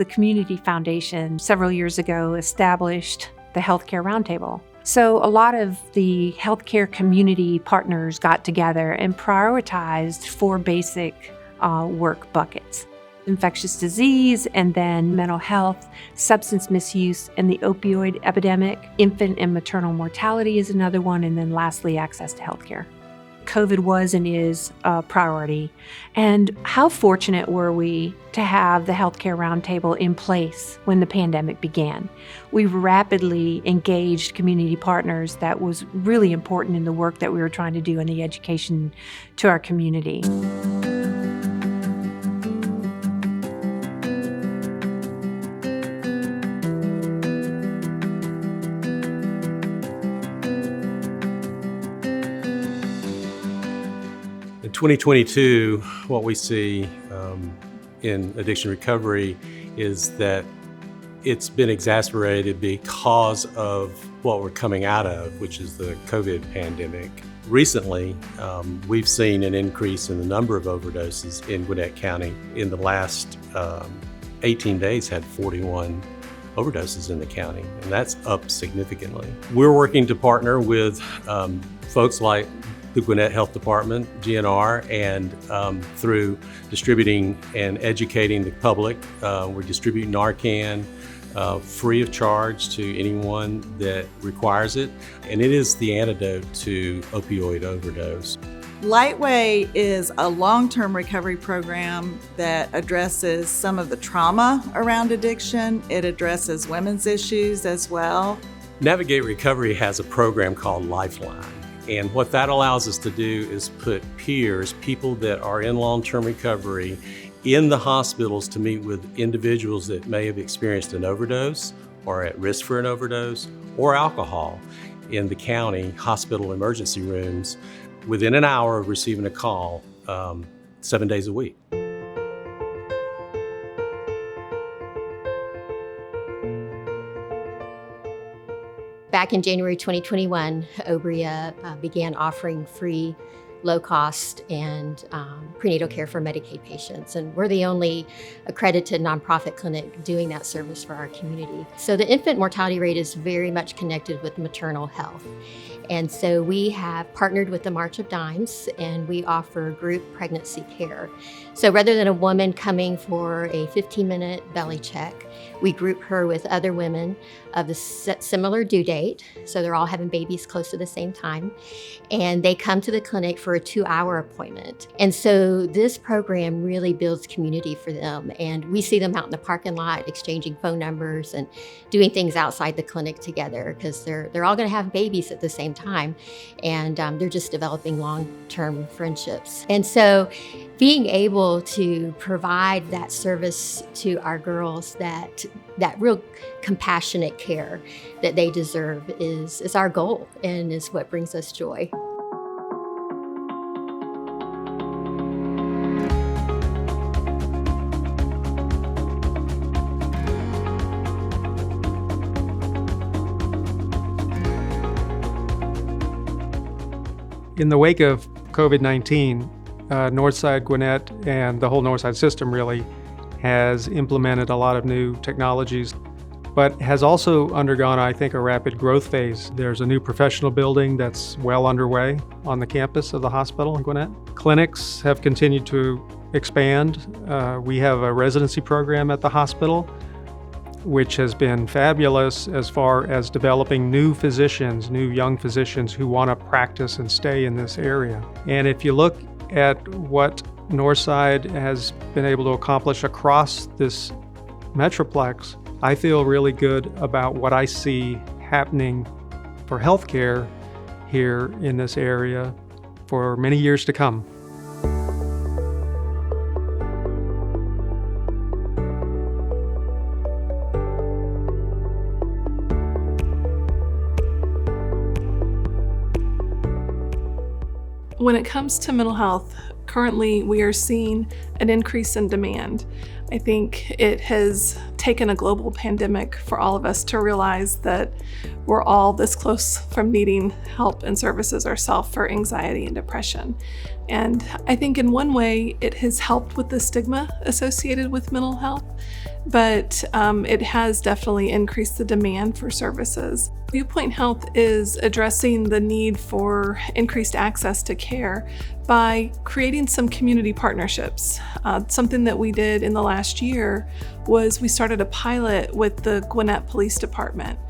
the Community Foundation several years ago established the Healthcare Roundtable. So a lot of the healthcare community partners got together and prioritized 4 basic work buckets: infectious disease, and then mental health, substance misuse, and the opioid epidemic. Infant and maternal mortality is another one, and then lastly, access to healthcare. COVID was and is a priority. And how fortunate were we to have the Healthcare Roundtable in place when the pandemic began? We rapidly engaged community partners. That was really important in the work that we were trying to do in the education to our community. In 2022, what we see in addiction recovery is that it's been exacerbated because of what we're coming out of, which is the COVID pandemic. Recently, we've seen an increase in the number of overdoses in Gwinnett County. In the last 18 days, had 41 overdoses in the county, and that's up significantly. We're working to partner with folks like the Gwinnett Health Department, GNR, and through distributing and educating the public. We're distributing Narcan free of charge to anyone that requires it, and it is the antidote to opioid overdose. Lightway is a long-term recovery program that addresses some of the trauma around addiction. It addresses women's issues as well. Navigate Recovery has a program called Lifeline. And what that allows us to do is put peers, people that are in long-term recovery, in the hospitals to meet with individuals that may have experienced an overdose or at risk for an overdose or alcohol in the county hospital emergency rooms within an hour of receiving a call, 7 days a week. Back in January 2021, OBRIA began offering free, low-cost and prenatal care for Medicaid patients. And we're the only accredited nonprofit clinic doing that service for our community. So the infant mortality rate is very much connected with maternal health. And so we have partnered with the March of Dimes, and we offer group pregnancy care. So rather than a woman coming for a 15-minute belly check, we group her with other women of the similar due date. So they're all having babies close to the same time. And they come to the clinic for a 2-hour appointment. And so this program really builds community for them. And we see them out in the parking lot exchanging phone numbers and doing things outside the clinic together, because they're all gonna have babies at the same time. And they're just developing long-term friendships. And so being able to provide that service to our girls, that real compassionate care that they deserve is our goal and is what brings us joy. In the wake of COVID-19, Northside Gwinnett and the whole Northside system really has implemented a lot of new technologies, but has also undergone, I think, a rapid growth phase. There's a new professional building that's well underway on the campus of the hospital in Gwinnett. Clinics have continued to expand. We have a residency program at the hospital, which has been fabulous as far as developing new physicians, new young physicians who want to practice and stay in this area. And if you look at what Northside has been able to accomplish across this metroplex, I feel really good about what I see happening for healthcare here in this area for many years to come. When it comes to mental health Currently, we are seeing an increase in demand. I think it has taken a global pandemic for all of us to realize that we're all this close from needing help and services ourselves for anxiety and depression. And I think in one way, it has helped with the stigma associated with mental health, but it has definitely increased the demand for services. Viewpoint Health is addressing the need for increased access to care by creating some community partnerships. Something that we did in the last year was we started a pilot with the Gwinnett Police Department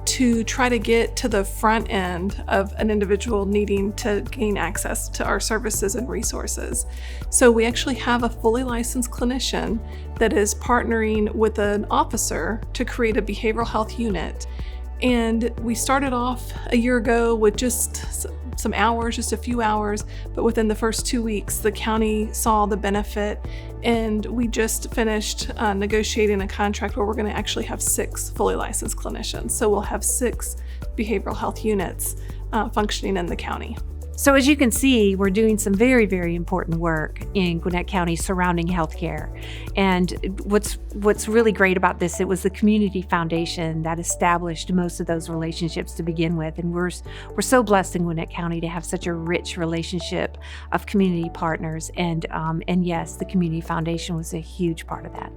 to try to get to the front end of an individual needing to gain access to our services and resources. So we actually have a fully licensed clinician that is partnering with an officer to create a behavioral health unit. And we started off a year ago with just some hours, just a few hours, but within the first 2 weeks, the county saw the benefit, and we just finished negotiating a contract where we're going to actually have 6 fully licensed clinicians. So we'll have 6 behavioral health units functioning in the county. So as you can see, we're doing some very, very important work in Gwinnett County surrounding healthcare. And what's really great about this, it was the community foundation that established most of those relationships to begin with. And we're so blessed in Gwinnett County to have such a rich relationship of community partners. And yes, the community foundation was a huge part of that.